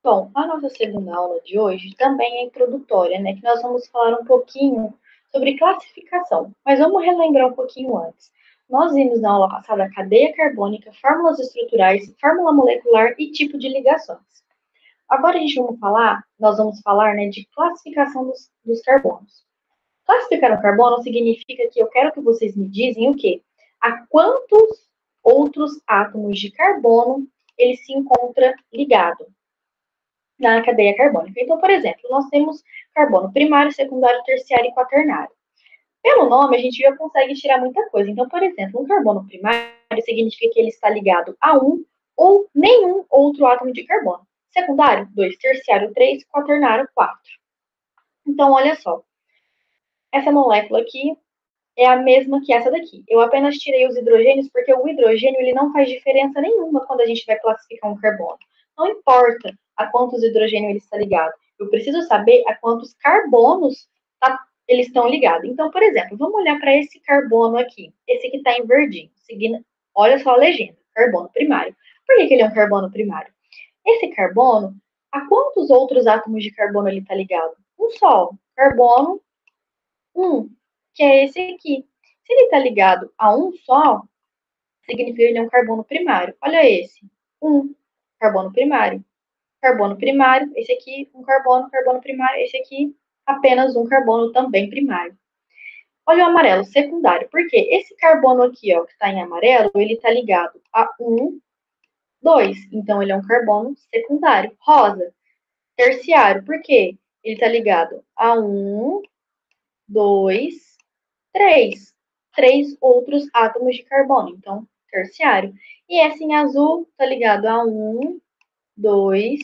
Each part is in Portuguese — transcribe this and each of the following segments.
Bom, a nossa segunda aula de hoje também é introdutória, né? Que nós vamos falar um pouquinho sobre classificação, mas vamos relembrar um pouquinho antes. Nós vimos na aula passada a cadeia carbônica, fórmulas estruturais, fórmula molecular e tipo de ligações. Agora nós vamos falar, né, de classificação dos carbonos. Classificar um carbono significa que eu quero que vocês me dizem o quê? A quantos outros átomos de carbono ele se encontra ligado na cadeia carbônica. Então, por exemplo, nós temos carbono primário, secundário, terciário e quaternário. Pelo nome, a gente já consegue tirar muita coisa. Então, por exemplo, um carbono primário significa que ele está ligado a um ou nenhum outro átomo de carbono. Secundário, 2. Terciário, 3. Quaternário, 4. Então, olha só. Essa molécula aqui é a mesma que essa daqui. Eu apenas tirei os hidrogênios porque o hidrogênio ele não faz diferença nenhuma quando a gente vai classificar um carbono. Não importa a quantos hidrogênios ele está ligado. Eu preciso saber a quantos carbonos eles estão ligados. Então, por exemplo, vamos olhar para esse carbono aqui. Esse que está em verdinho. Seguindo, olha só a legenda. Carbono primário. Por que ele é um carbono primário? Esse carbono, a quantos outros átomos de carbono ele está ligado? Um só. Carbono um, que é esse aqui. Se ele está ligado a um só, significa que ele é um carbono primário. Olha esse. Um carbono primário. Carbono primário, esse aqui, um carbono, carbono primário, esse aqui, apenas um carbono também primário. Olha o amarelo, secundário. Por quê? Esse carbono aqui, ó, que está em amarelo, ele está ligado a um, dois. Então, ele é um carbono secundário. Rosa, terciário. Por quê? Ele está ligado a um, dois, três. Três outros átomos de carbono, então terciário. E esse em azul está ligado a um, dois,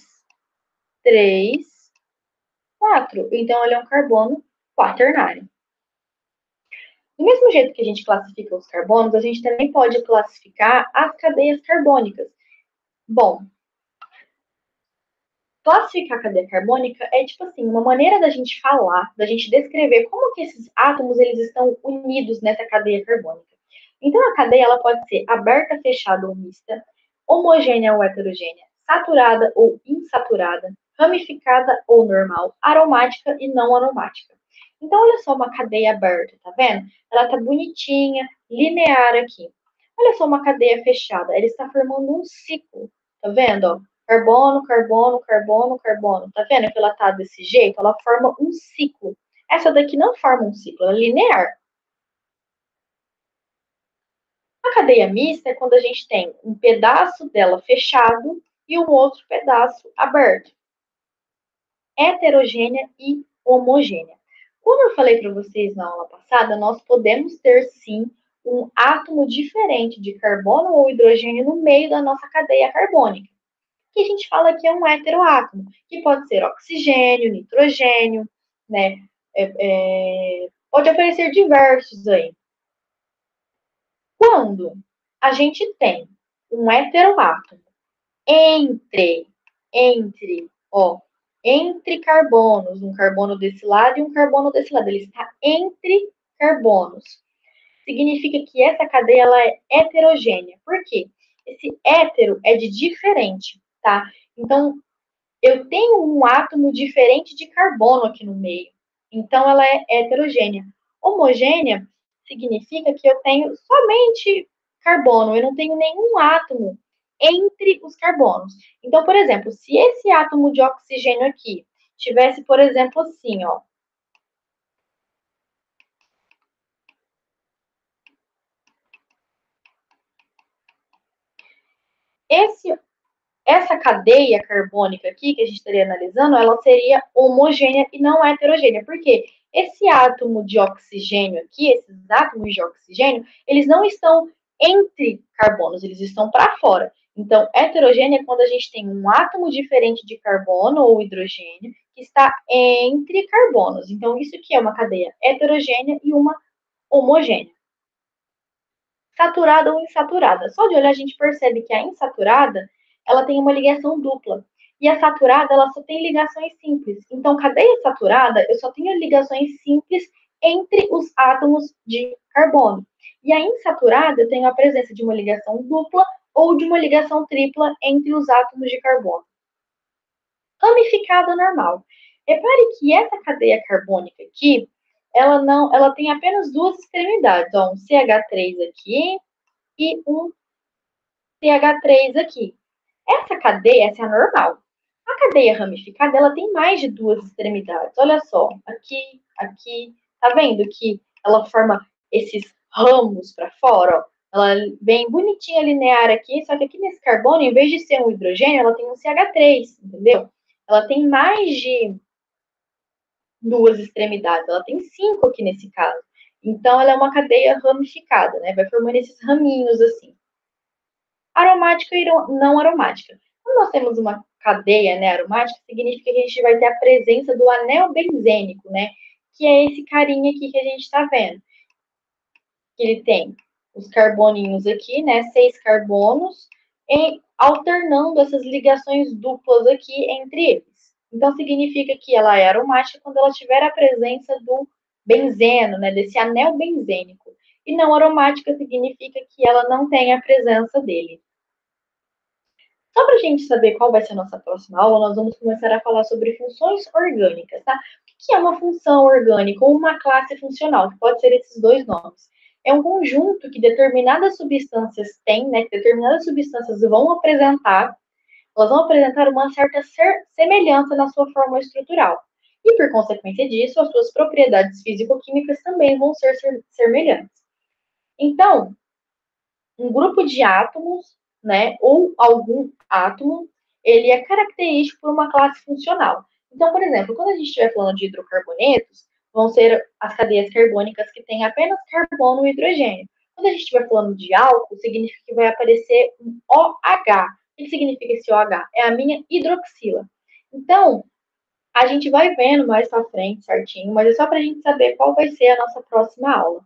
três, quatro. Então ele é um carbono quaternário. Do mesmo jeito que a gente classifica os carbonos, a gente também pode classificar as cadeias carbônicas. Bom, classificar a cadeia carbônica é tipo assim, uma maneira da gente falar, da gente descrever como que esses átomos eles estão unidos nessa cadeia carbônica. Então a cadeia ela pode ser aberta, fechada ou mista, homogênea ou heterogênea, saturada ou insaturada, ramificada ou normal, aromática e não aromática. Então olha só uma cadeia aberta, tá vendo? Ela tá bonitinha, linear aqui. Olha só uma cadeia fechada, ela está formando um ciclo, tá vendo? Ó? Carbono, carbono, carbono, carbono. Tá vendo que ela tá desse jeito? Ela forma um ciclo. Essa daqui não forma um ciclo, ela é linear. A cadeia mista é quando a gente tem um pedaço dela fechado e um outro pedaço aberto. Heterogênea e homogênea. Como eu falei para vocês na aula passada, nós podemos ter sim um átomo diferente de carbono ou hidrogênio no meio da nossa cadeia carbônica, que a gente fala que é um heteroátomo, que pode ser oxigênio, nitrogênio, né? Pode aparecer diversos aí. Quando a gente tem um heteroátomo entre, ó, entre carbonos, um carbono desse lado e um carbono desse lado, ele está entre carbonos. Significa que essa cadeia ela é heterogênea. Por quê? Esse hétero é de diferente, tá? Então, eu tenho um átomo diferente de carbono aqui no meio. Então, ela é heterogênea. Homogênea significa que eu tenho somente carbono, eu não tenho nenhum átomo entre os carbonos. Então, por exemplo, se esse átomo de oxigênio aqui tivesse, por exemplo, assim, ó, esse essa cadeia carbônica aqui que a gente estaria analisando, ela seria homogênea e não heterogênea. Por quê? Esse átomo de oxigênio aqui, esses átomos de oxigênio, eles não estão entre carbonos, eles estão para fora. Então, heterogênea é quando a gente tem um átomo diferente de carbono ou hidrogênio que está entre carbonos. Então, isso aqui é uma cadeia heterogênea e uma homogênea. Saturada ou insaturada. Só de olhar a gente percebe que a insaturada ela tem uma ligação dupla. E a saturada ela só tem ligações simples. Então, cadeia saturada, eu só tenho ligações simples entre os átomos de carbono. E a insaturada, eu tenho a presença de uma ligação dupla ou de uma ligação tripla entre os átomos de carbono. Ramificada normal. Repare que essa cadeia carbônica aqui, ela tem apenas duas extremidades, ó, um CH3 aqui e um CH3 aqui. Essa cadeia, essa é a normal. A cadeia ramificada, ela tem mais de duas extremidades. Olha só, aqui, aqui, tá vendo que ela forma esses ramos para fora, ó? Ela vem bonitinha linear aqui, só que aqui nesse carbono, em vez de ser um hidrogênio, ela tem um CH3, entendeu? Ela tem mais de duas extremidades, ela tem cinco aqui nesse caso. Então, ela é uma cadeia ramificada, né? Vai formando esses raminhos assim. Aromática e não aromática. Quando nós temos uma cadeia, né, aromática, significa que a gente vai ter a presença do anel benzênico, né? Que é esse carinha aqui que a gente está vendo. Que ele tem os carboninhos aqui, né? 6 carbonos, alternando essas ligações duplas aqui entre eles. Então, significa que ela é aromática quando ela tiver a presença do benzeno, né? Desse anel benzênico. E não aromática significa que ela não tem a presença dele. Só para a gente saber qual vai ser a nossa próxima aula, nós vamos começar a falar sobre funções orgânicas, tá? O que é uma função orgânica ou uma classe funcional? Que pode ser esses dois nomes. É um conjunto que determinadas substâncias têm, né? Que determinadas substâncias vão apresentar, elas vão apresentar uma certa semelhança na sua forma estrutural. E, por consequência disso, as suas propriedades físico-químicas também vão ser semelhantes. Então, um grupo de átomos, né, ou algum átomo, ele é característico por uma classe funcional. Então, por exemplo, quando a gente estiver falando de hidrocarbonetos, vão ser as cadeias carbônicas que têm apenas carbono e hidrogênio. Quando a gente estiver falando de álcool, significa que vai aparecer um OH. O que significa esse OH? É a minha hidroxila. Então, a gente vai vendo mais para frente certinho, mas é só para a gente saber qual vai ser a nossa próxima aula.